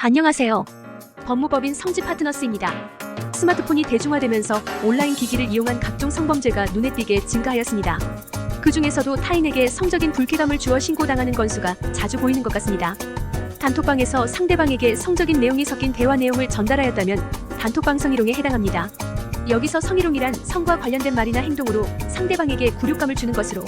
안녕하세요. 법무법인 성지 파트너스입니다. 스마트폰이 대중화되면서 온라인 기기를 이용한 각종 성범죄가 눈에 띄게 증가하였습니다. 그 중에서도 타인에게 성적인 불쾌감을 주어 신고당하는 건수가 자주 보이는 것 같습니다. 단톡방에서 상대방에게 성적인 내용이 섞인 대화 내용을 전달하였다면 단톡방 성희롱에 해당합니다. 여기서 성희롱이란 성과 관련된 말이나 행동으로 상대방에게 굴욕감을 주는 것으로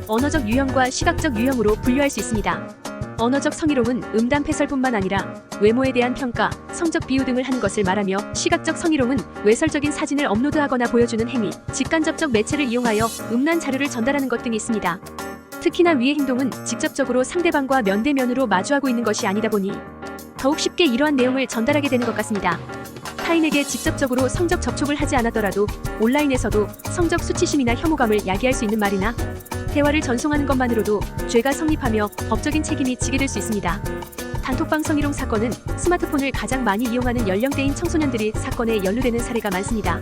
언어적 유형과 시각적 유형으로 분류할 수 있습니다. 언어적 성희롱은 음담 패설뿐만 아니라 외모에 대한 평가, 성적 비유 등을 하는 것을 말하며, 시각적 성희롱은 외설적인 사진을 업로드하거나 보여주는 행위, 직간접적 매체를 이용하여 음란 자료를 전달하는 것 등이 있습니다. 특히나 위의 행동은 직접적으로 상대방과 면대면으로 마주하고 있는 것이 아니다 보니 더욱 쉽게 이러한 내용을 전달하게 되는 것 같습니다. 타인에게 직접적으로 성적 접촉을 하지 않았더라도 온라인에서도 성적 수치심이나 혐오감을 야기할 수 있는 말이나 대화를 전송하는 것만으로도 죄가 성립하며 법적인 책임이 지게 될 수 있습니다. 단톡방 성희롱 사건은 스마트폰을 가장 많이 이용하는 연령대인 청소년들이 사건에 연루되는 사례가 많습니다.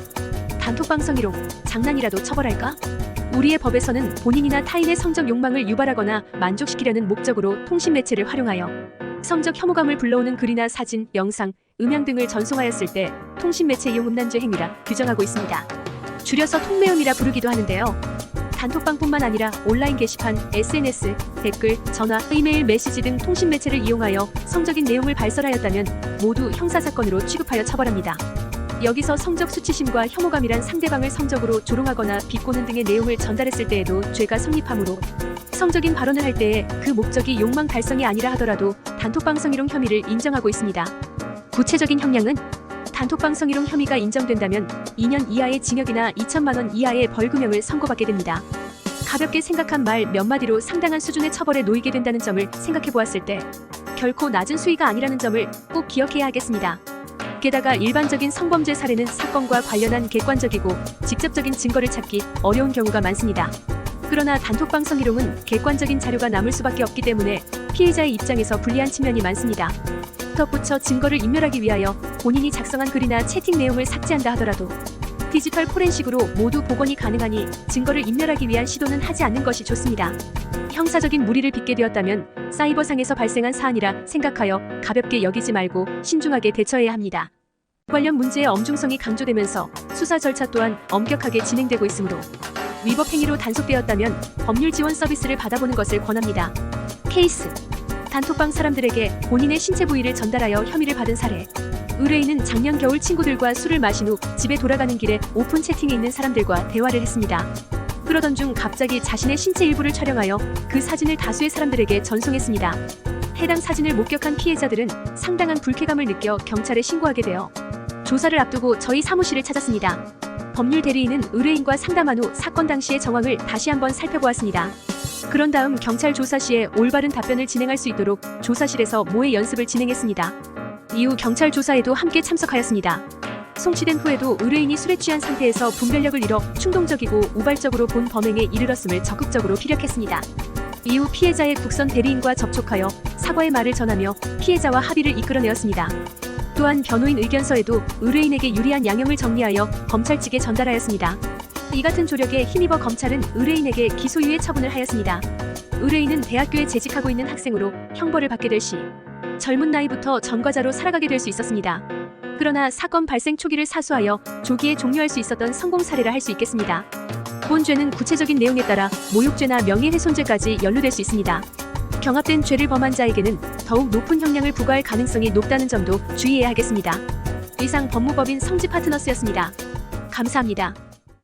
단톡방 성희롱, 장난이라도 처벌할까? 우리의 법에서는 본인이나 타인의 성적 욕망을 유발하거나 만족시키려는 목적으로 통신 매체를 활용하여 성적 혐오감을 불러오는 글이나 사진, 영상, 음향 등을 전송하였을 때 통신 매체 이용 음란죄 행위라 규정하고 있습니다. 줄여서 통매음이라 부르기도 하는데요. 단톡방뿐만 아니라 온라인 게시판, SNS, 댓글, 전화, 이메일, 메시지 등 통신 매체를 이용하여 성적인 내용을 발설하였다면 모두 형사사건으로 취급하여 처벌합니다. 여기서 성적 수치심과 혐오감이란 상대방을 성적으로 조롱하거나 비꼬는 등의 내용을 전달했을 때에도 죄가 성립하므로 성적인 발언을 할 때에 그 목적이 욕망 달성이 아니라 하더라도 단톡방 성희롱 혐의를 인정하고 있습니다. 구체적인 형량은 단톡방 성희롱 혐의가 인정된다면 2년 이하의 징역이나 2천만 원 이하의 벌금형을 선고받게 됩니다. 가볍게 생각한 말 몇 마디로 상당한 수준의 처벌에 놓이게 된다는 점을 생각해 보았을 때 결코 낮은 수위가 아니라는 점을 꼭 기억해야 하겠습니다. 게다가 일반적인 성범죄 사례는 사건과 관련한 객관적이고 직접적인 증거를 찾기 어려운 경우가 많습니다. 그러나 단톡방 성희롱은 객관적인 자료가 남을 수밖에 없기 때문에 피해자의 입장에서 불리한 측면이 많습니다. 덧붙여 증거를 인멸하기 위하여 본인이 작성한 글이나 채팅 내용을 삭제한다 하더라도 디지털 포렌식으로 모두 복원이 가능하니 증거를 인멸하기 위한 시도는 하지 않는 것이 좋습니다. 형사적인 무리를 빚게 되었다면 사이버상에서 발생한 사안이라 생각하여 가볍게 여기지 말고 신중하게 대처해야 합니다. 관련 문제의 엄중성이 강조되면서 수사 절차 또한 엄격하게 진행되고 있으므로 위법 행위로 단속되었다면 법률 지원 서비스를 받아보는 것을 권합니다. 케이스 단톡방 사람들에게 본인의 신체 부위를 전달하여 혐의를 받은 사례. 의뢰인은 작년 겨울 친구들과 술을 마신 후 집에 돌아가는 길에 오픈 채팅에 있는 사람들과 대화를 했습니다. 그러던 중 갑자기 자신의 신체 일부를 촬영하여 그 사진을 다수의 사람들에게 전송했습니다. 해당 사진을 목격한 피해자들은 상당한 불쾌감을 느껴 경찰에 신고하게 되어 조사를 앞두고 저희 사무실을 찾았습니다. 법률 대리인은 의뢰인과 상담한 후 사건 당시의 정황을 다시 한번 살펴보았습니다. 그런 다음 경찰 조사 시에 올바른 답변을 진행할 수 있도록 조사실에서 모의 연습을 진행했습니다. 이후 경찰 조사에도 함께 참석하였습니다. 송치된 후에도 의뢰인이 술에 취한 상태에서 분별력을 잃어 충동적이고 우발적으로 본 범행에 이르렀음을 적극적으로 피력했습니다. 이후 피해자의 국선 대리인과 접촉하여 사과의 말을 전하며 피해자와 합의를 이끌어내었습니다. 또한 변호인 의견서에도 의뢰인에게 유리한 양형을 정리하여 검찰 측에 전달하였습니다. 이 같은 조력에 힘입어 검찰은 의뢰인에게 기소유예 처분을 하였습니다. 의뢰인은 대학교에 재직하고 있는 학생으로 형벌을 받게 될 시 젊은 나이부터 전과자로 살아가게 될 수 있었습니다. 그러나 사건 발생 초기를 사수하여 조기에 종료할 수 있었던 성공 사례라 할 수 있겠습니다. 본 죄는 구체적인 내용에 따라 모욕죄나 명예훼손죄까지 연루될 수 있습니다. 경합된 죄를 범한 자에게는 더욱 높은 형량을 부과할 가능성이 높다는 점도 주의해야 하겠습니다. 이상 법무법인 성지 파트너스였습니다. 감사합니다.